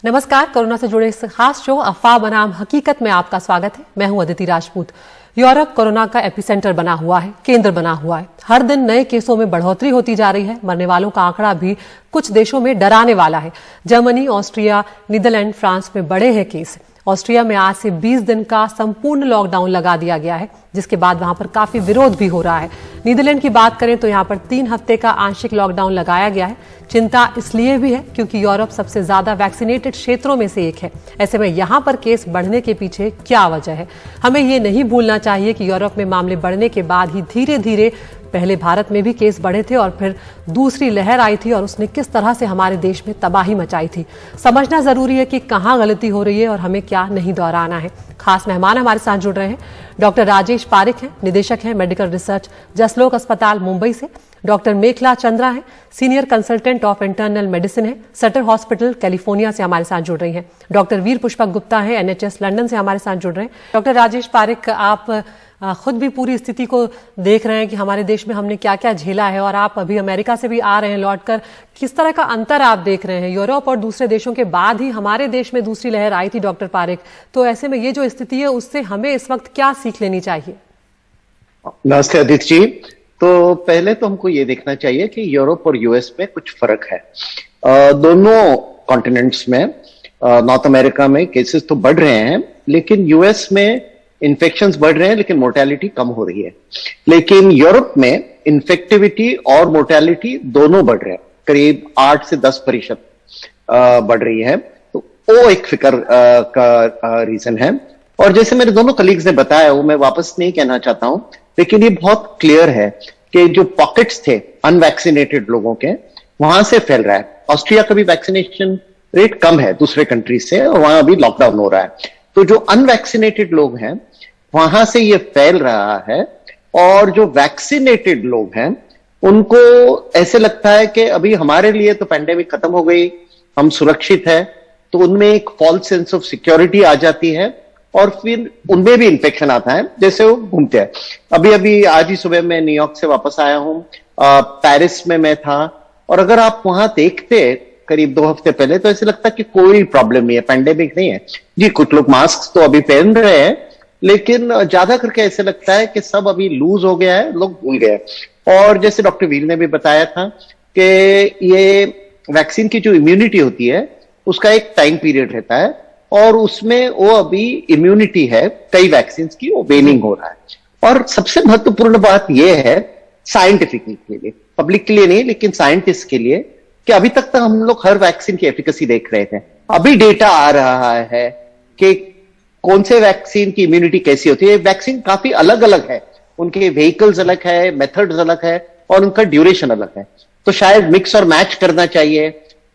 नमस्कार, कोरोना से जुड़े इस खास शो अफवाह बनाम हकीकत में आपका स्वागत है। मैं हूं अदिति राजपूत। यूरोप कोरोना का एपिसेंटर बना हुआ है, केंद्र बना हुआ है। हर दिन नए केसों में बढ़ोतरी होती जा रही है। मरने वालों का आंकड़ा भी कुछ देशों में डराने वाला है। जर्मनी, ऑस्ट्रिया, नीदरलैंड, फ्रांस में बड़े हैं केस। ऑस्ट्रिया में आज से 20 दिन का संपूर्ण लॉकडाउन लगा दिया गया है, जिसके बाद वहां पर काफी विरोध भी हो रहा है। नीदरलैंड की बात करें तो यहां पर 3 हफ्ते का आंशिक लॉकडाउन लगाया गया है। चिंता इसलिए भी है क्योंकि यूरोप सबसे ज्यादा वैक्सीनेटेड क्षेत्रों में से एक है। ऐसे में यहां पर केस बढ़ने के पीछे क्या वजह है? हमें ये नहीं भूलना चाहिए कि यूरोप में मामले बढ़ने के बाद ही धीरे धीरे पहले भारत में भी केस बढ़े थे और फिर दूसरी लहर आई थी और उसने किस तरह से हमारे देश में तबाही मचाई थी। समझना जरूरी है कि कहां गलती हो रही है और हमें क्या नहीं दोहराना है। खास मेहमान हमारे साथ जुड़ रहे हैं। डॉक्टर राजेश पारिक हैं, निदेशक हैं मेडिकल रिसर्च जसलोक अस्पताल मुंबई से। डॉक्टर मेखला चंद्रा हैं, senior consultant of internal medicine है, सटर हॉस्पिटल कैलिफोर्निया से हमारे साथ जुड़ रही हैं। डॉक्टर वीर पुष्पक गुप्ता हैं, एनएचएस लंदन से हमारे साथ जुड़ रहे हैं। डॉक्टर राजेश पारिक, आप खुद भी पूरी स्थिति को देख रहे हैं कि हमारे देश में हमने क्या क्या झेला है, और आप अभी अमेरिका से भी आ रहे हैं लौटकर। किस तरह का अंतर आप देख रहे हैं? यूरोप और दूसरे देशों के बाद ही हमारे देश में दूसरी लहर आई थी डॉक्टर पारिक, तो ऐसे में ये जो स्थिति है उससे हमें इस वक्त क्या सीख लेनी चाहिए? नमस्ते अदिति जी। तो पहले तो हमको ये देखना चाहिए कि यूरोप और यूएस में कुछ फर्क है। दोनों कॉन्टिनेंट्स में, नॉर्थ अमेरिका में केसेस तो बढ़ रहे हैं, लेकिन यूएस में इन्फेक्शंस बढ़ रहे हैं लेकिन मोर्टेलिटी कम हो रही है। लेकिन यूरोप में इन्फेक्टिविटी और मोर्टेलिटी दोनों बढ़ रहे हैं, करीब 8 से 10% बढ़ रही है। तो वो एक फिक्र का रीजन है। और जैसे मेरे दोनों कलीग्स ने बताया, वो मैं वापस नहीं कहना चाहता हूं, लेकिन ये बहुत क्लियर है कि जो पॉकेट्स थे अनवैक्सीनेटेड लोगों के, वहां से फैल रहा है। ऑस्ट्रिया का भी वैक्सीनेशन रेट कम है दूसरे कंट्रीज से, और वहां अभी लॉकडाउन हो रहा है। तो जो अनवैक्सीनेटेड लोग हैं वहां से ये फैल रहा है, और जो वैक्सीनेटेड लोग हैं उनको ऐसे लगता है कि अभी हमारे लिए तो पैंडेमिक खत्म हो गई, हम सुरक्षित है, तो उनमें एक फॉल्स सेंस ऑफ सिक्योरिटी आ जाती है और फिर उनमें भी इन्फेक्शन आता है, जैसे वो घूमते हैं। अभी आज ही सुबह मैं न्यूयॉर्क से वापस आया हूं, पेरिस में मैं था, और अगर आप वहां देखते करीब 2 हफ्ते पहले, तो ऐसे लगता कि कोई प्रॉब्लम नहीं है, पैंडेमिक नहीं है जी। कुछ लोग मास्क तो अभी पहन रहे हैं, लेकिन ज्यादा करके ऐसे लगता है कि सब अभी लूज हो गया है, लोग भूल गए। और जैसे डॉक्टर वीर ने भी बताया था कि ये वैक्सीन की जो इम्यूनिटी होती है उसका एक टाइम पीरियड रहता है, और उसमें वो अभी इम्यूनिटी है कई वैक्सीन की, वो वेनिंग हो रहा है। और सबसे महत्वपूर्ण बात यह है साइंटिफिक के लिए, पब्लिक के लिए नहीं लेकिन साइंटिस्ट के लिए, कि अभी तक तो हम लोग हर वैक्सीन की एफिकेसी देख रहे थे। अभी डेटा आ रहा है कि कौन से वैक्सीन की इम्यूनिटी कैसी होती है। वैक्सीन काफी अलग अलग है, उनके व्हीकल्स अलग है, मेथड्स अलग है, और उनका ड्यूरेशन अलग है। तो शायद मिक्स और मैच करना चाहिए।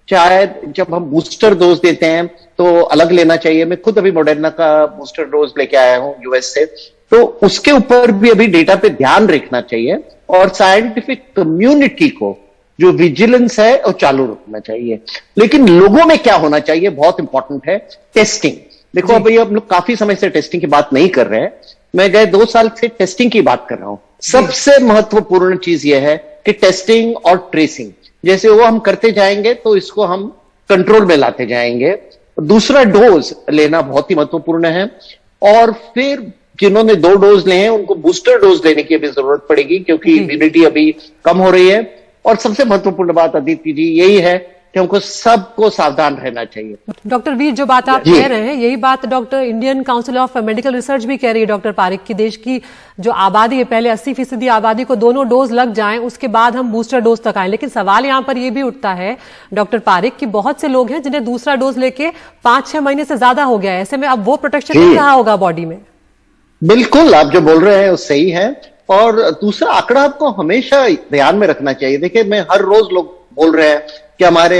शायद जब हम बूस्टर डोज देते हैं तो अलग लेना चाहिए। मैं खुद अभी मॉडर्ना का बूस्टर डोज लेके आया हूं यूएस से, तो उसके ऊपर भी अभी डेटा पे ध्यान रखना चाहिए, और साइंटिफिक कम्युनिटी को जो विजिलेंस है वो चालू रखना चाहिए। लेकिन लोगों में क्या होना चाहिए, बहुत इंपॉर्टेंट है टेस्टिंग। देखो अभी हम लोग काफी समय से टेस्टिंग की बात नहीं कर रहे हैं, मैं गए 2 साल से टेस्टिंग की बात कर रहा हूं। सबसे महत्वपूर्ण चीज यह है कि टेस्टिंग और ट्रेसिंग, जैसे वो हम करते जाएंगे तो इसको हम कंट्रोल में लाते जाएंगे। दूसरा डोज लेना बहुत ही महत्वपूर्ण है, और फिर जिन्होंने 2 डोज लिए हैं उनको बूस्टर डोज लेने की भी जरूरत पड़ेगी, क्योंकि इम्यूनिटी अभी कम हो रही है। और सबसे महत्वपूर्ण बात अदिति जी यही है कि हमको सबको सावधान रहना चाहिए। डॉक्टर वीर, जो बात आप कह रहे हैं यही बात doctor Indian council of medical research भी कह रही है डॉक्टर पारिक की। देश की जो आबादी है, पहले 80% आबादी को दोनों डोज लग जाएं, उसके बाद हम बूस्टर डोज तक आए। लेकिन सवाल यहां पर यह भी उठता है डॉक्टर पारिक कि बहुत से लोग हैं जिन्हें दूसरा डोज लेके 5-6 महीने से ज्यादा हो गया है। ऐसे में अब वो प्रोटेक्शन नहीं रहा होगा बॉडी में। बिल्कुल, आप जो बोल रहे हैं वो सही है। और दूसरा आंकड़ा आपको हमेशा ध्यान में रखना चाहिए। देखिए, मैं हर रोज लोग बोल रहे हैं कि हमारे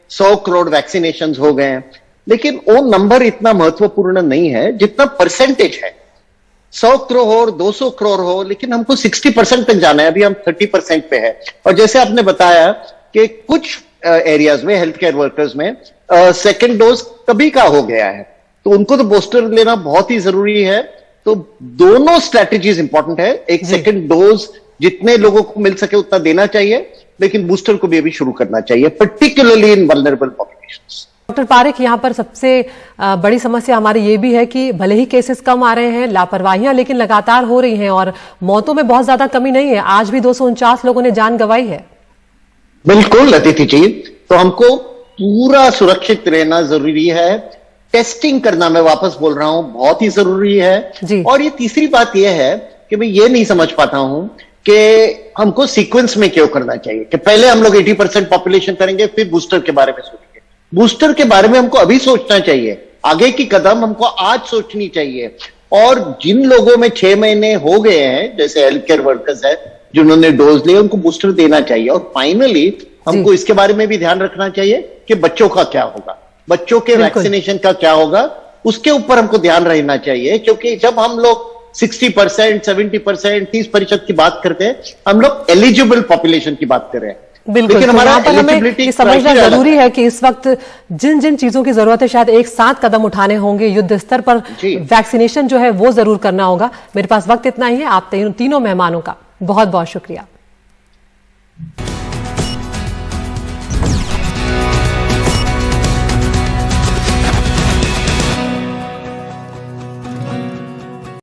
100 करोड़ वैक्सीनेशन हो गए हैं, लेकिन वो नंबर इतना महत्वपूर्ण नहीं है जितना परसेंटेज है। 100 करोड़ 200 करोड़ हो, लेकिन हमको 60% तक जाना है। अभी हम 30% पे है। और जैसे आपने बताया कि कुछ एरियाज में, हेल्थ केयर वर्कर्स में सेकेंड डोज कभी का हो गया है, तो उनको तो बूस्टर लेना बहुत ही जरूरी है। तो दोनों स्ट्रैटेजीज इंपॉर्टेंट है। एक सेकेंड डोज जितने लोगों को मिल सके उतना देना चाहिए, लेकिन बूस्टर को भी अभी शुरू करना चाहिए, particularly in vulnerable populations. Doctor Parekh, यहाँ पर सबसे बड़ी समस्या हमारी ये भी है कि भले ही केसेस कम आ रहे हैं, लापरवाहियां लेकिन लगातार हो रही हैं और मौतों में बहुत ज्यादा कमी नहीं है। आज भी 249 लोगों ने जान गंवाई है। बिल्कुल अदिति जी, तो हमको पूरा सुरक्षित रहना जरूरी है। टेस्टिंग करना, मैं वापस बोल रहा हूं, बहुत ही जरूरी है जी। और ये तीसरी बात यह है कि मैं ये नहीं समझ पाता हूं कि हमको सीक्वेंस में क्यों करना चाहिए कि पहले हम लोग 80% पॉपुलेशन करेंगे फिर बूस्टर के बारे में सोचेंगे। बूस्टर के बारे में हमको अभी सोचना चाहिए, आगे की कदम हमको आज सोचनी चाहिए। और जिन लोगों में 6 महीने हो गए हैं, जैसे हेल्थ केयर वर्कर्स है जिन्होंने डोज लिए, उनको बूस्टर देना चाहिए। और फाइनली हमको इसके बारे में भी ध्यान रखना चाहिए कि बच्चों का क्या होगा, बच्चों के वैक्सीनेशन का क्या होगा, उसके ऊपर हमको ध्यान रहना चाहिए। क्योंकि जब हम लोग 60%, 70%, 30% की बात करते हैं, हम लोग एलिजिबल पॉपुलेशन की बात कर रहे हैं। बिल्कुल, लेकिन तो हमारा यहाँ पर हमें eligibility ये समझना criteria जरूरी अलग है कि इस वक्त जिन जिन चीजों की जरूरत है शायद एक साथ कदम उठाने होंगे। युद्ध स्तर पर जी। वैक्सीनेशन जो है वो जरूर करना होगा। मेरे पास वक्त इतना ही है। आप तीनों मेहमानों का बहुत बहुत शुक्रिया।